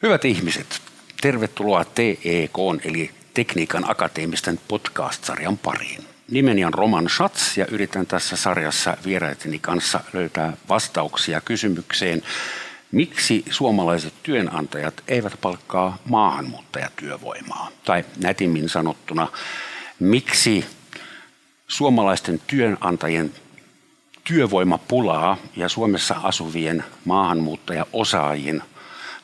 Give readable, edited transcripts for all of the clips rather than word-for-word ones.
Hyvät ihmiset, tervetuloa TEK:n eli Tekniikan akateemisten podcast-sarjan pariin. Nimeni on Roman Schatz ja yritän tässä sarjassa vieraiteni kanssa löytää vastauksia kysymykseen, miksi suomalaiset työnantajat eivät palkkaa maahanmuuttajatyövoimaa? Tai nätimmin sanottuna, miksi suomalaisten työnantajien työvoimapulaa ja Suomessa asuvien maahanmuuttajaosaajien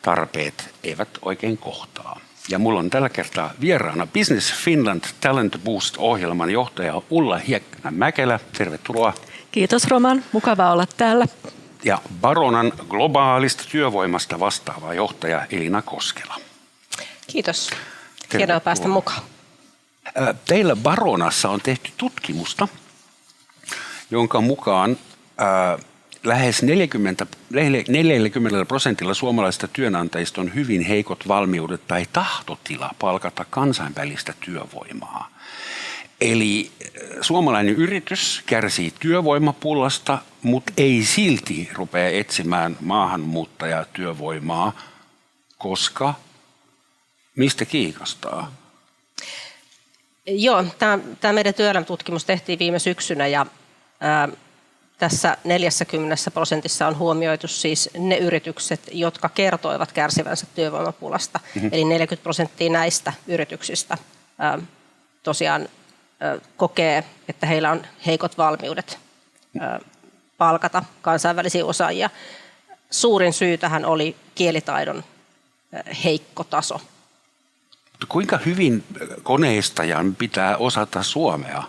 tarpeet eivät oikein kohtaa. Ja mulla on tällä kertaa vieraana Business Finland Talent Boost-ohjelman johtaja Ulla Hiekkanä-Mäkelä. Tervetuloa. Kiitos Roman, mukava olla täällä. Ja Baronan globaalista työvoimasta vastaava johtaja Elina Koskela. Kiitos. Hienoa päästä mukaan. Teillä Baronassa on tehty tutkimusta, jonka mukaan lähes 40% suomalaisista työnantajista on hyvin heikot valmiudet tai tahtotila palkata kansainvälistä työvoimaa. Eli suomalainen yritys kärsii työvoimapulasta, mutta ei silti rupea etsimään maahanmuuttajatyövoimaa, koska mistä kiikastaa? Joo, tämä meidän työelämätutkimus tehtiin viime syksynä ja tässä 40% on huomioitu siis ne yritykset, jotka kertoivat kärsivänsä työvoimapulasta. Eli 40% näistä yrityksistä tosiaan kokee, että heillä on heikot valmiudet palkata kansainvälisiä osaajia. Suurin syy tähän oli kielitaidon heikko taso. Kuinka hyvin koneistajan pitää osata suomea?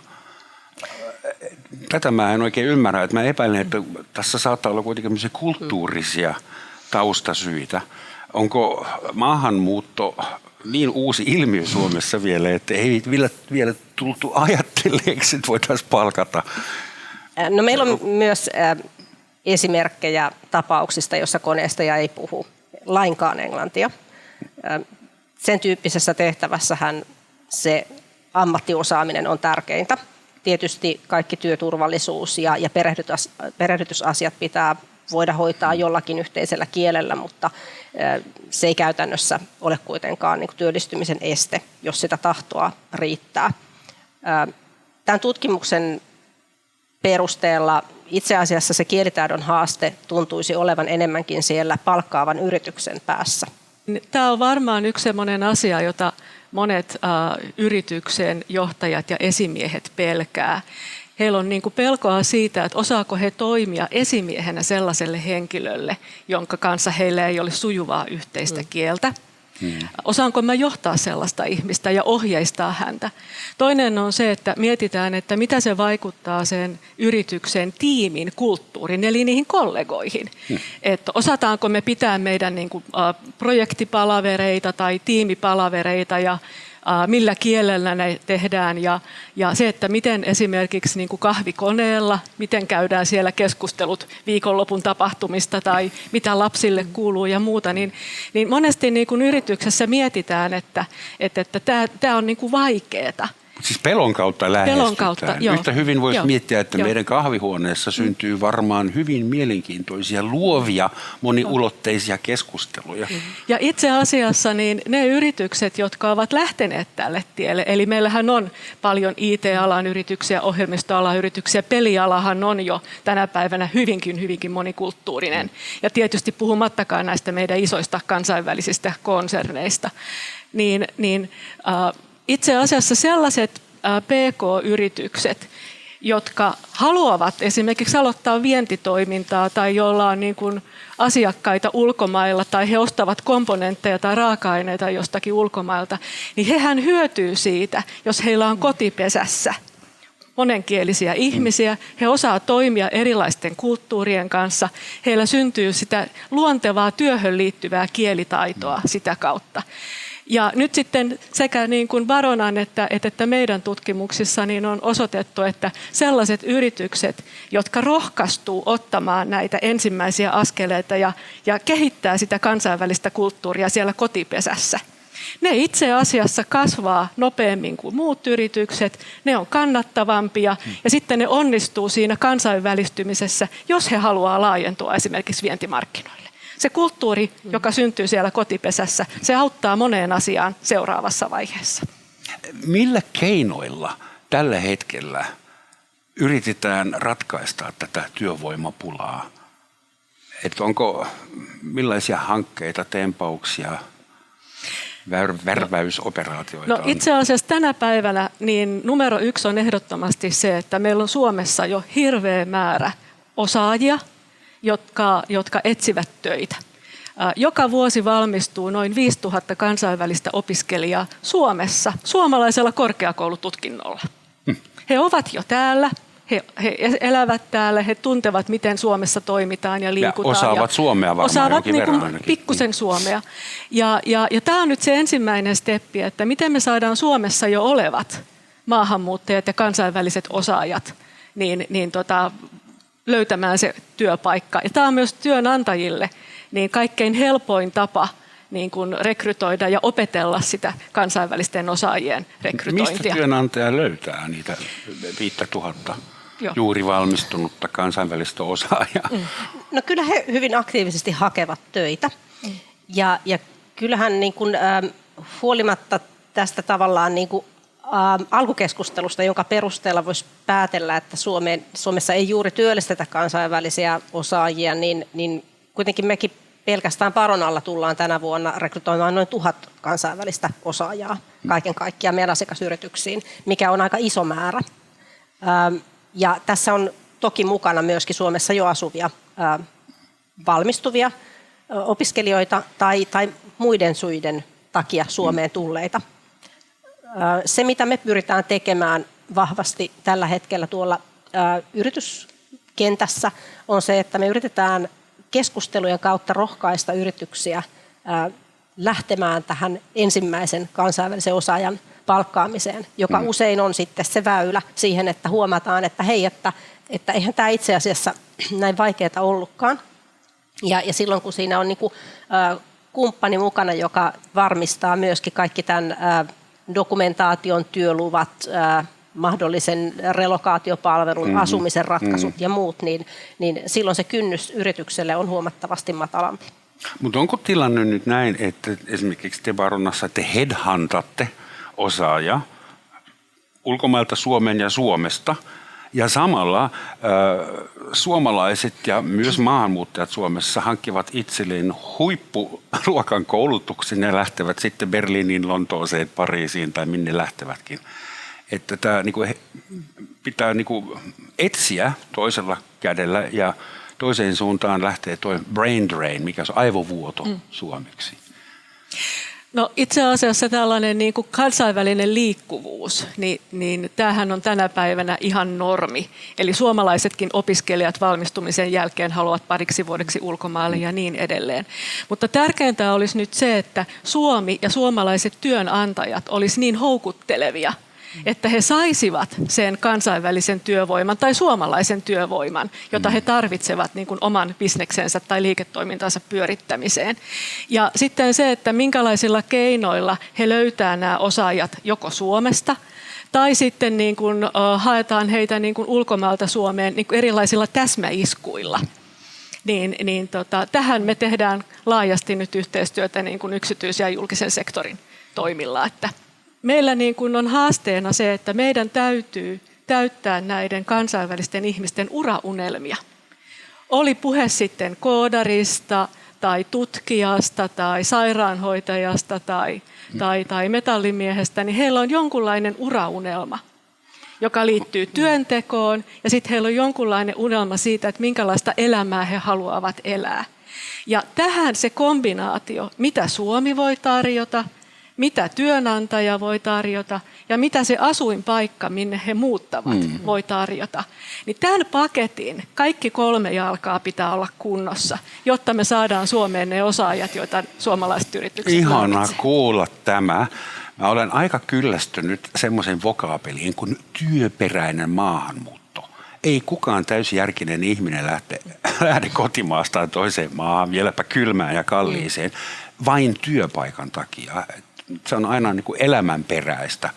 Tätä mä en oikein ymmärrä, että mä epäilen, että tässä saattaa olla kuitenkin kulttuurisia taustasyitä. Onko maahanmuutto niin uusi ilmiö Suomessa vielä, että ei vielä tultu ajatelleeksi, että voitaisiin palkata? No meillä on myös esimerkkejä tapauksista, jossa koneistaja ei puhu lainkaan englantia. Sen tyyppisessä tehtävässähän se ammattiosaaminen on tärkeintä. Tietysti kaikki työturvallisuus ja perehdytysasiat pitää voida hoitaa jollakin yhteisellä kielellä, mutta se ei käytännössä ole kuitenkaan niin kuin työllistymisen este, jos sitä tahtoa riittää. Tämän tutkimuksen perusteella itse asiassa se kielitaidon haaste tuntuisi olevan enemmänkin siellä palkkaavan yrityksen päässä. Tämä on varmaan yksi sellainen asia, jota monet yrityksen johtajat ja esimiehet pelkää. Heillä on niin kuin pelkoa siitä, että osaako he toimia esimiehenä sellaiselle henkilölle, jonka kanssa heillä ei ole sujuvaa yhteistä kieltä. Osaanko mä johtaa sellaista ihmistä ja ohjeistaa häntä? Toinen on se, että mietitään, että mitä se vaikuttaa sen yrityksen tiimin kulttuuriin, eli niihin kollegoihin. Että osataanko me pitää meidän niin kuin, projektipalavereita tai tiimipalavereita ja millä kielellä ne tehdään ja se, että miten esimerkiksi niin kuin kahvikoneella, miten käydään siellä keskustelut viikonlopun tapahtumista tai mitä lapsille kuuluu ja muuta, niin monesti niin kuin yrityksessä mietitään, että tämä on niin kuin vaikeaa. Siis pelon kautta lähestytään. Pelon kautta, joo. Yhtä hyvin voisi miettiä, että Joo. meidän kahvihuoneessa syntyy varmaan hyvin mielenkiintoisia, luovia, moniulotteisia keskusteluja. Ja itse asiassa niin ne yritykset, jotka ovat lähteneet tälle tielle, eli meillähän on paljon IT-alan yrityksiä, ohjelmistoalan yrityksiä, pelialahan on jo tänä päivänä hyvinkin monikulttuurinen. Ja tietysti puhumattakaan näistä meidän isoista kansainvälisistä konserneista, itse asiassa sellaiset PK-yritykset, jotka haluavat esimerkiksi aloittaa vientitoimintaa tai joilla on niin kuin asiakkaita ulkomailla tai he ostavat komponentteja tai raaka-aineita jostakin ulkomailta, niin hehän hyötyy siitä, jos heillä on kotipesässä monenkielisiä ihmisiä, he osaa toimia erilaisten kulttuurien kanssa, heillä syntyy sitä luontevaa työhön liittyvää kielitaitoa sitä kautta. Ja nyt sitten sekä niin kuin Baronan että meidän tutkimuksissa niin on osoitettu, että sellaiset yritykset, jotka rohkaistuu ottamaan näitä ensimmäisiä askeleita ja kehittää sitä kansainvälistä kulttuuria siellä kotipesässä, ne itse asiassa kasvaa nopeammin kuin muut yritykset, ne on kannattavampia ja sitten ne onnistuu siinä kansainvälistymisessä, jos he haluaa laajentua esimerkiksi vientimarkkinoille. Se kulttuuri, joka syntyy siellä kotipesässä, se auttaa moneen asiaan seuraavassa vaiheessa. Millä keinoilla tällä hetkellä yritetään ratkaista tätä työvoimapulaa? Että onko millaisia hankkeita, tempauksia, värväysoperaatioita? No itse asiassa tänä päivänä niin numero 1 on ehdottomasti se, että meillä on Suomessa jo hirveä määrä osaajia, jotka etsivät töitä. Joka vuosi valmistuu noin 5000 kansainvälistä opiskelijaa Suomessa suomalaisella korkeakoulututkinnolla. He ovat jo täällä, he elävät täällä, he tuntevat, miten Suomessa toimitaan ja liikutaan. Ja osaavat suomea varmaan osaavat jonkin verran. pikkusen suomea. Ja tämä on nyt se ensimmäinen steppi, että miten me saadaan Suomessa jo olevat maahanmuuttajat ja kansainväliset osaajat löytämään se työpaikka. Ja tämä on myös työnantajille niin kaikkein helpoin tapa niin kuin rekrytoida ja opetella sitä kansainvälisten osaajien rekrytointia. Mistä työnantaja löytää niitä 5000 juuri valmistunutta kansainvälistä osaajaa? No kyllä he hyvin aktiivisesti hakevat töitä. Ja kyllähän niin kuin, huolimatta tästä tavallaan niin kuin, alkukeskustelusta, jonka perusteella voisi päätellä, että Suomessa ei juuri työllistetä kansainvälisiä osaajia, niin kuitenkin mekin pelkästään Paron alla tullaan tänä vuonna rekrytoimaan noin 1000 kansainvälistä osaajaa kaiken kaikkiaan meidän asiakasyrityksiin, mikä on aika iso määrä. Ja tässä on toki mukana myöskin Suomessa jo asuvia valmistuvia opiskelijoita tai muiden syiden takia Suomeen tulleita. Se, mitä me pyritään tekemään vahvasti tällä hetkellä tuolla yrityskentässä, on se, että me yritetään keskustelujen kautta rohkaista yrityksiä lähtemään tähän ensimmäisen kansainvälisen osaajan palkkaamiseen, joka usein on sitten se väylä siihen, että huomataan, että hei, että eihän tämä itse asiassa näin vaikeaa ollutkaan. Ja silloin, kun siinä on niin kuin, kumppani mukana, joka varmistaa myöskin kaikki tämän dokumentaation, työluvat, mahdollisen relokaatiopalvelun, asumisen ratkaisut ja muut, niin silloin se kynnys yritykselle on huomattavasti matalampi. Mutta onko tilanne nyt näin, että esimerkiksi te Baronassa te headhuntatte osaaja ulkomailta Suomeen ja Suomesta, ja samalla suomalaiset ja myös maahanmuuttajat Suomessa hankkivat itselleen huippuluokan koulutuksen ja lähtevät sitten Berliiniin, Lontooseen, Pariisiin tai minne lähtevätkin. Että tämä pitää etsiä toisella kädellä ja toiseen suuntaan lähtee tuo brain drain, mikä on aivovuoto suomeksi. No itse asiassa tällainen niin kuin kansainvälinen liikkuvuus, niin tämähän on tänä päivänä ihan normi. Eli suomalaisetkin opiskelijat valmistumisen jälkeen haluavat pariksi vuodeksi ulkomaille ja niin edelleen. Mutta tärkeintä olisi nyt se, että Suomi ja suomalaiset työnantajat olisi niin houkuttelevia, että he saisivat sen kansainvälisen työvoiman tai suomalaisen työvoiman, jota he tarvitsevat niin kuin oman bisneksensä tai liiketoimintansa pyörittämiseen. Ja sitten se, että minkälaisilla keinoilla he löytää nämä osaajat joko Suomesta tai sitten niin kuin haetaan heitä niin kuin ulkomailta Suomeen niin kuin erilaisilla täsmäiskuilla. Tähän me tehdään laajasti nyt yhteistyötä niin kuin yksityisen ja julkisen sektorin toimilla, että meillä niin kuin on haasteena se, että meidän täytyy täyttää näiden kansainvälisten ihmisten uraunelmia. Oli puhe sitten koodarista tai tutkijasta tai sairaanhoitajasta tai metallimiehestä, niin heillä on jonkunlainen uraunelma, joka liittyy työntekoon, ja sitten heillä on jonkunlainen unelma siitä, että minkälaista elämää he haluavat elää. Ja tähän se kombinaatio, mitä Suomi voi tarjota, mitä työnantaja voi tarjota ja mitä se asuinpaikka, minne he muuttavat, voi tarjota. Niin tämän paketin kaikki 3 jalkaa pitää olla kunnossa, jotta me saadaan Suomeen ne osaajat, joita suomalaiset yritykset Ihana tarvitsevat. kuulla tämä. Mä olen aika kyllästynyt semmoisen vokaapeliin kuin työperäinen maahanmuutto. Ei kukaan täysjärkinen ihminen lähde kotimaastaan toiseen maahan, vieläpä kylmään ja kalliiseen, vain työpaikan takia. Se on aina niin kuin elämänperäistä.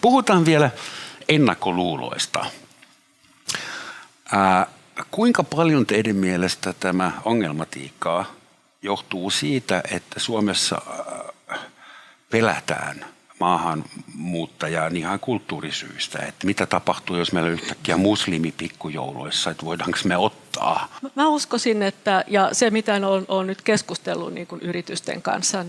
Puhutaan vielä ennakkoluuloista. kuinka paljon teidän mielestä tämä ongelmatiikka johtuu siitä, että Suomessa pelätään maahanmuuttajaa ihan kulttuurisyistä, että mitä tapahtuu, jos meillä on yhtäkkiä muslimipikkujouluissa, että voidaanko me ottaa? Mä uskoisin, että ja se mitä olen nyt keskustellut niin kuin yritysten kanssa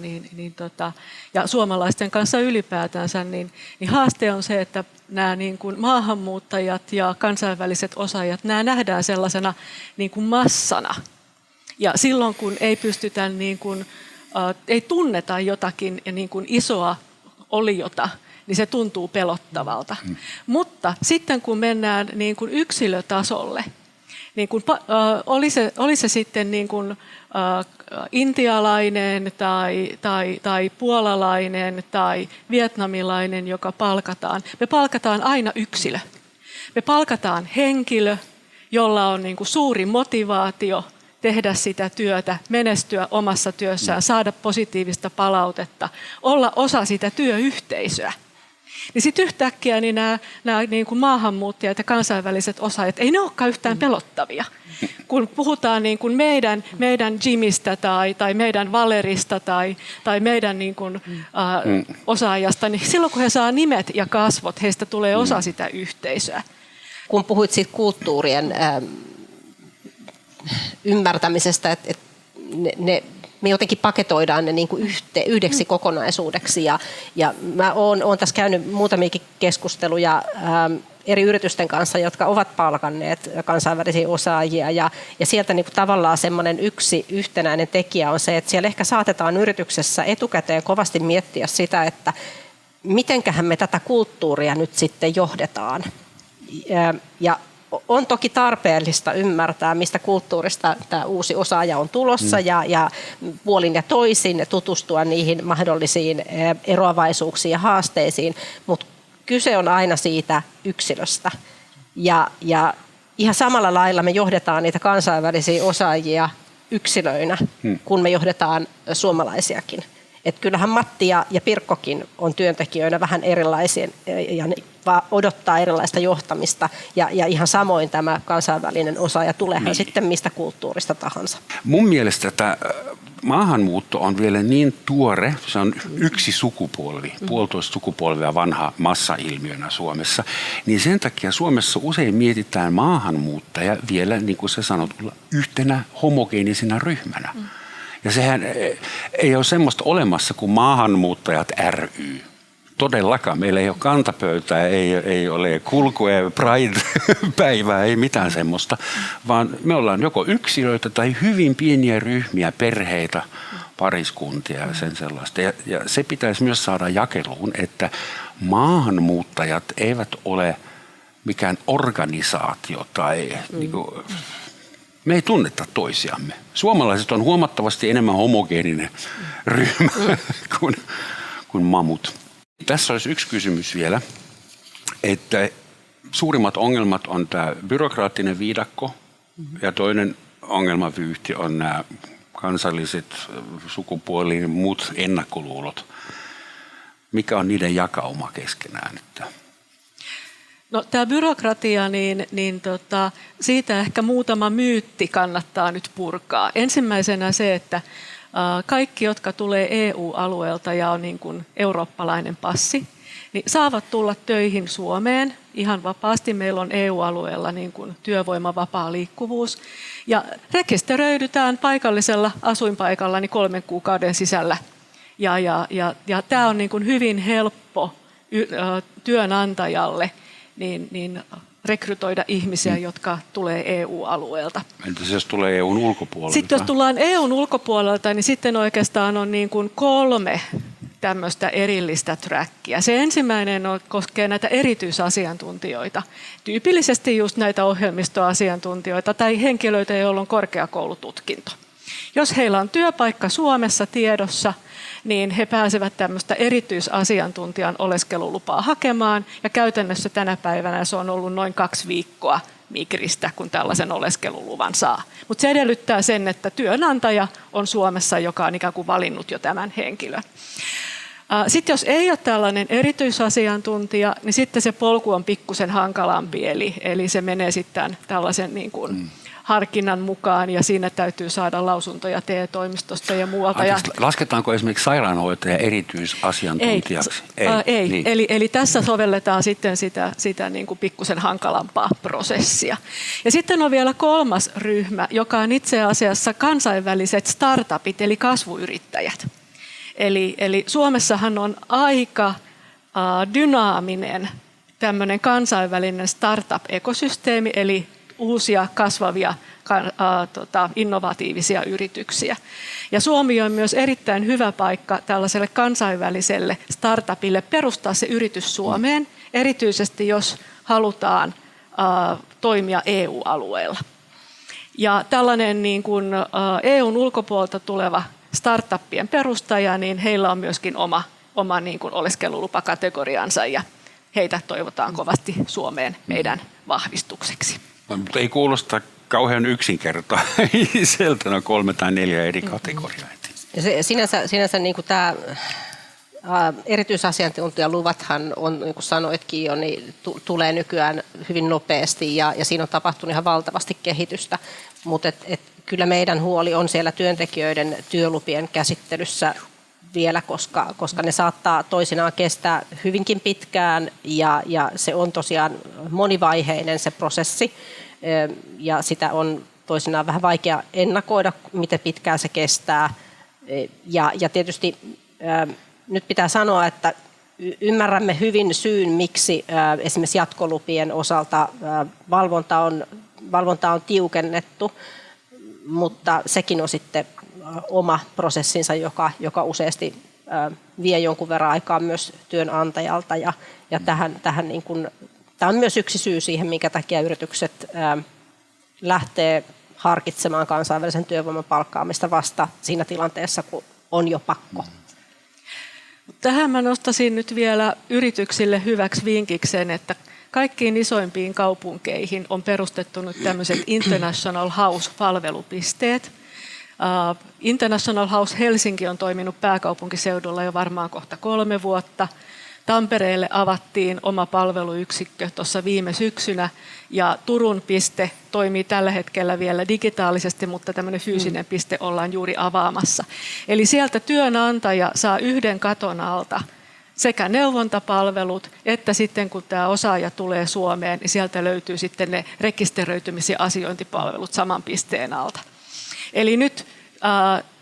ja suomalaisten kanssa ylipäätänsä, niin haaste on se, että nämä niin kuin maahanmuuttajat ja kansainväliset osaajat, nämä nähdään sellaisena niin kuin massana. Ja silloin kun ei pystytä, ei tunneta jotakin niin kuin isoa oliota, niin se tuntuu pelottavalta. Mutta sitten kun mennään niin kuin yksilötasolle, niin kuin, oli se sitten niin kuin, intialainen tai puolalainen tai vietnamilainen, joka palkataan, me palkataan aina yksilö. Me palkataan henkilö, jolla on niin kuin suuri motivaatio tehdä sitä työtä, menestyä omassa työssään, saada positiivista palautetta, olla osa sitä työyhteisöä. Niin sitten yhtäkkiä niin nämä niin kuin maahanmuuttajat ja kansainväliset osaajat, ei ne olekaan yhtään pelottavia. Kun puhutaan niin kuin meidän Jimistä tai meidän Valerista tai meidän niin kuin, osaajasta, niin silloin kun he saa nimet ja kasvot, heistä tulee osa sitä yhteisöä. Kun puhuit siitä kulttuurien ymmärtämisestä, että me jotenkin paketoidaan ne niin kuin yhdeksi kokonaisuudeksi. Ja mä oon tässä käynyt muutamiakin keskusteluja eri yritysten kanssa, jotka ovat palkanneet kansainvälisiä osaajia. Ja sieltä niin kuin tavallaan semmoinen yksi yhtenäinen tekijä on se, että siellä ehkä saatetaan yrityksessä etukäteen kovasti miettiä sitä, että mitenköhän me tätä kulttuuria nyt sitten johdetaan. Ja on toki tarpeellista ymmärtää, mistä kulttuurista tämä uusi osaaja on tulossa ja puolin ja toisin tutustua niihin mahdollisiin eroavaisuuksiin ja haasteisiin, mutta kyse on aina siitä yksilöstä. Ja ihan samalla lailla me johdetaan niitä kansainvälisiä osaajia yksilöinä, kun me johdetaan suomalaisiakin. Et kyllähän Matti ja Pirkkokin on työntekijöinä vähän erilaisia ja odottaa erilaista johtamista ja ihan samoin tämä kansainvälinen osaaja tuleehan sitten mistä kulttuurista tahansa. Mun mielestä tämä maahanmuutto on vielä niin tuore, se on yksi sukupolvi, puolitoista sukupolvea vanha massailmiönä Suomessa, niin sen takia Suomessa usein mietitään maahanmuuttaja vielä, niin kuin sä sanot, yhtenä homogeenisena ryhmänä. Ja sehän ei ole semmoista olemassa kuin maahanmuuttajat ry. Todellakaan. Meillä ei ole kantapöytää, ei ole kulku- ja Pride-päivää, ei mitään semmoista, vaan me ollaan joko yksilöitä tai hyvin pieniä ryhmiä, perheitä, pariskuntia ja sen sellaista. Ja se pitäisi myös saada jakeluun, että maahanmuuttajat eivät ole mikään organisaatio tai me ei tunneta toisiamme. Suomalaiset on huomattavasti enemmän homogeeninen ryhmä kuin mamut. Tässä olisi yksi kysymys vielä, että suurimmat ongelmat on tämä byrokraattinen viidakko ja toinen ongelmavyyhti on nämä kansalliset sukupuoli ja muut ennakkoluulot. Mikä on niiden jakauma keskenään? No, tämä byrokratia, siitä ehkä muutama myytti kannattaa nyt purkaa. Ensimmäisenä se, että kaikki, jotka tulee EU-alueelta ja on niin kuin eurooppalainen passi, niin saavat tulla töihin Suomeen ihan vapaasti. Meillä on EU-alueella niin kuin työvoimavapaa liikkuvuus. Ja rekisteröidytään paikallisella asuinpaikalla 3 kuukauden sisällä. Ja tämä on niin kuin hyvin helppo työnantajalle niin rekrytoida ihmisiä, jotka tulee EU-alueelta. Entäs jos tulee EUn ulkopuolelta? Sitten jos tullaan EUn ulkopuolelta, niin sitten oikeastaan on niin kuin 3 tämmöistä erillistä trackia. Se ensimmäinen koskee näitä erityisasiantuntijoita. Tyypillisesti just näitä ohjelmistoasiantuntijoita tai henkilöitä, joilla on korkeakoulututkinto. Jos heillä on työpaikka Suomessa tiedossa, niin he pääsevät tämmöistä erityisasiantuntijan oleskelulupaa hakemaan. Ja käytännössä tänä päivänä se on ollut noin 2 viikkoa Migristä, kun tällaisen oleskeluluvan saa. Mutta se edellyttää sen, että työnantaja on Suomessa, joka on ikään kuin valinnut jo tämän henkilön. Sitten jos ei ole tällainen erityisasiantuntija, niin sitten se polku on pikkusen hankalampi, eli se menee sitten tällaisen niin kuin harkinnan mukaan ja siinä täytyy saada lausuntoja TE-toimistosta ja muualta. Lasketaanko esimerkiksi sairaanhoitaja erityisasiantuntijaksi? Ei. Niin. Eli tässä sovelletaan sitten sitä niin kuin pikkusen hankalampaa prosessia. Ja sitten on vielä kolmas ryhmä, joka on itse asiassa kansainväliset startupit eli kasvuyrittäjät. Eli Suomessahan on aika dynaaminen tämmöinen kansainvälinen startup-ekosysteemi, eli uusia kasvavia innovatiivisia yrityksiä. Ja Suomi on myös erittäin hyvä paikka tällaiselle kansainväliselle startupille perustaa se yritys Suomeen, erityisesti jos halutaan toimia EU-alueella. Ja tällainen niin kuin EUn ulkopuolelta tuleva startuppien perustaja, niin heillä on myöskin oma niin kuin oleskelulupakategoriansa ja heitä toivotaan kovasti Suomeen meidän vahvistukseksi. Mutta ei kuulosta kauhean yksinkertaiselta, no 3 tai 4 eri kategoriaa. Sinänsä niin kuin tämä erityisasiantuntijaluvathan on, niin kuin sanoitkin jo, niin tulee nykyään hyvin nopeasti ja siinä on tapahtunut ihan valtavasti kehitystä, mutta kyllä meidän huoli on siellä työntekijöiden työlupien käsittelyssä vielä, koska ne saattaa toisinaan kestää hyvinkin pitkään ja se on tosiaan monivaiheinen se prosessi ja sitä on toisinaan vähän vaikea ennakoida, miten pitkään se kestää. Ja tietysti nyt pitää sanoa, että ymmärrämme hyvin syyn, miksi esimerkiksi jatkolupien osalta valvonta on tiukennettu, mutta sekin on sitten oma prosessinsa, joka useasti vie jonkun verran aikaa myös työnantajalta. Ja tähän niin kuin, tämä on myös yksi syy siihen, minkä takia yritykset lähtee harkitsemaan kansainvälisen työvoiman palkkaamista vasta siinä tilanteessa, kun on jo pakko. Tähän mä nostaisin nyt vielä yrityksille hyväksi vinkiksen, että kaikkiin isoimpiin kaupunkeihin on perustettu nyt tämmöiset International House-palvelupisteet. International House Helsinki on toiminut pääkaupunkiseudulla jo varmaan kohta 3 vuotta. Tampereelle avattiin oma palveluyksikkö tuossa viime syksynä ja Turun piste toimii tällä hetkellä vielä digitaalisesti, mutta tämmöinen fyysinen piste ollaan juuri avaamassa. Eli sieltä työnantaja saa yhden katon alta sekä neuvontapalvelut, että sitten kun tämä osaaja tulee Suomeen, niin sieltä löytyy sitten ne rekisteröitymis- ja asiointipalvelut saman pisteen alta. Eli nyt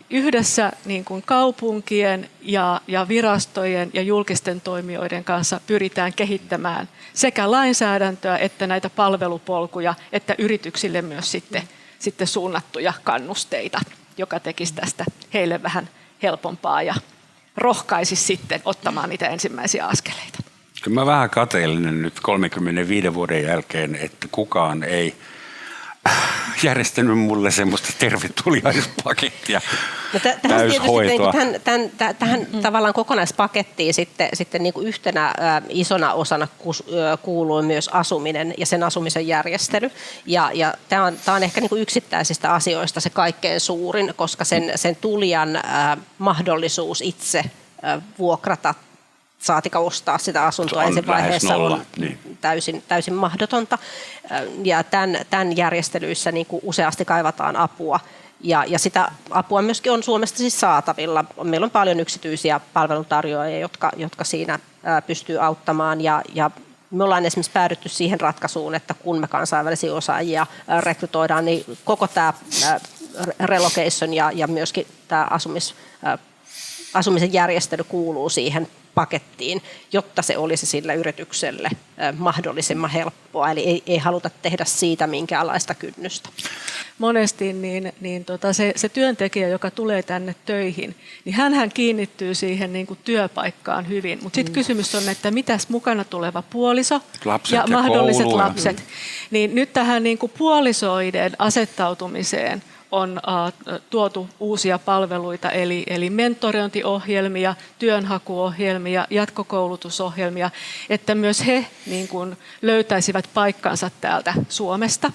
yhdessä niin kuin kaupunkien ja virastojen ja julkisten toimijoiden kanssa pyritään kehittämään sekä lainsäädäntöä että näitä palvelupolkuja, että yrityksille myös sitten suunnattuja kannusteita, joka tekisi tästä heille vähän helpompaa ja rohkaisisi sitten ottamaan niitä ensimmäisiä askeleita. Kyllä mä vähän kateellinen nyt 35 vuoden jälkeen, että kukaan ei järjestänyt mulle semmoista tervetuliaispakettia, täyshoitoa. Tähän tavallaan kokonaispakettiin sitten niin kuin yhtenä isona osana kuuluu myös asuminen ja sen asumisen järjestely. Ja tämä on ehkä niin kuin yksittäisistä asioista se kaikkein suurin, koska sen tulijan mahdollisuus itse vuokrata saatika ostaa sitä asuntoa ensin vaiheessa on täysin mahdotonta. Ja tämän järjestelyissä niin kuin useasti kaivataan apua. Ja sitä apua myöskin on Suomesta siis saatavilla. Meillä on paljon yksityisiä palveluntarjoajia, jotka siinä pystyy auttamaan. Ja me ollaan esimerkiksi päädytty siihen ratkaisuun, että kun me kansainvälisiä osaajia rekrytoidaan, niin koko tämä relocation ja myöskin tämä asumisen järjestely kuuluu siihen pakettiin, jotta se olisi sille yritykselle mahdollisimman helppoa. Eli ei haluta tehdä siitä minkäänlaista kynnystä. Monesti se työntekijä, joka tulee tänne töihin, niin hänhän kiinnittyy siihen niin kuin työpaikkaan hyvin. Mutta sitten kysymys on, että mitäs mukana tuleva puoliso ja mahdolliset koulu lapset. Niin nyt tähän niin kuin puolisoiden asettautumiseen on tuotu uusia palveluita, eli mentorointiohjelmia, työnhakuohjelmia, jatkokoulutusohjelmia, että myös he niin kuin löytäisivät paikkansa täältä Suomesta.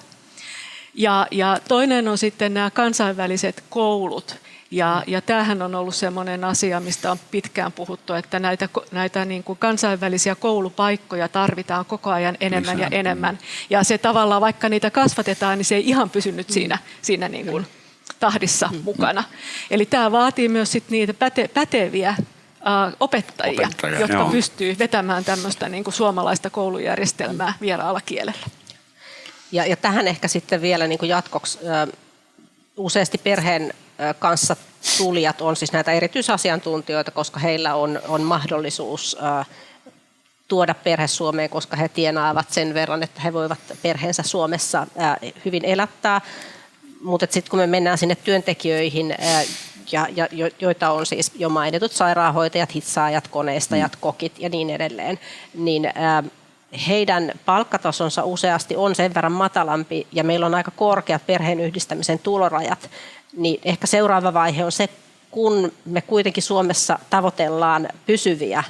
Ja toinen on sitten nämä kansainväliset koulut. Ja tämähän on ollut sellainen asia, mistä on pitkään puhuttu, että näitä niin kuin kansainvälisiä koulupaikkoja tarvitaan koko ajan enemmän ja enemmän. Ja se tavallaan, vaikka niitä kasvatetaan, niin se ei ihan pysynyt siinä niin kuin tahdissa mukana. Eli tämä vaatii myös sit niitä päteviä opettajia, jotka pystyy vetämään tämmöistä niin kuin suomalaista koulujärjestelmää vieraalla kielellä. Ja tähän ehkä sitten vielä niin kuin jatkoksi useasti perheen kanssa tulijat on siis näitä erityisasiantuntijoita, koska heillä on mahdollisuus tuoda perhe Suomeen, koska he tienaavat sen verran, että he voivat perheensä Suomessa hyvin elättää. Mutta sitten kun me mennään sinne työntekijöihin, joita on siis jo mainitut sairaanhoitajat, hitsaajat, koneistajat, kokit ja niin edelleen, niin heidän palkkatasonsa useasti on sen verran matalampi ja meillä on aika korkeat perheen yhdistämisen tulorajat, niin ehkä seuraava vaihe on se, kun me kuitenkin Suomessa tavoitellaan pysyviä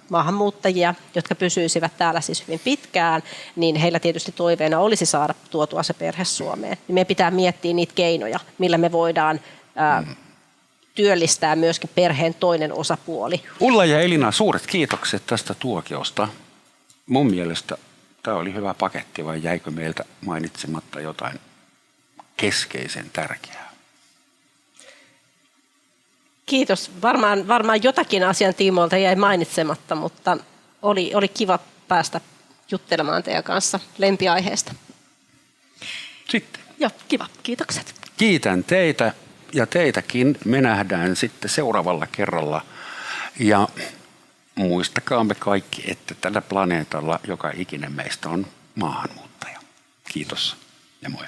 maahanmuuttajia, jotka pysyisivät täällä siis hyvin pitkään, niin heillä tietysti toiveena olisi saada tuotua se perhe Suomeen. Meidän pitää miettiä niitä keinoja, millä me voidaan työllistää myöskin perheen toinen osapuoli. Ulla ja Elina, suuret kiitokset tästä tuokiosta. Mun mielestä tämä oli hyvä paketti, vai jäikö meiltä mainitsematta jotain keskeisen tärkeää? Kiitos. Varmaan jotakin asian tiimoilta jäi mainitsematta, mutta oli kiva päästä juttelemaan teidän kanssa lempiaiheesta. Sitten. Joo, kiva. Kiitokset. Kiitän teitä ja teitäkin. Me nähdään sitten seuraavalla kerralla. Ja muistakaamme kaikki, että tällä planeetalla joka ikinen meistä on maahanmuuttaja. Kiitos ja moi.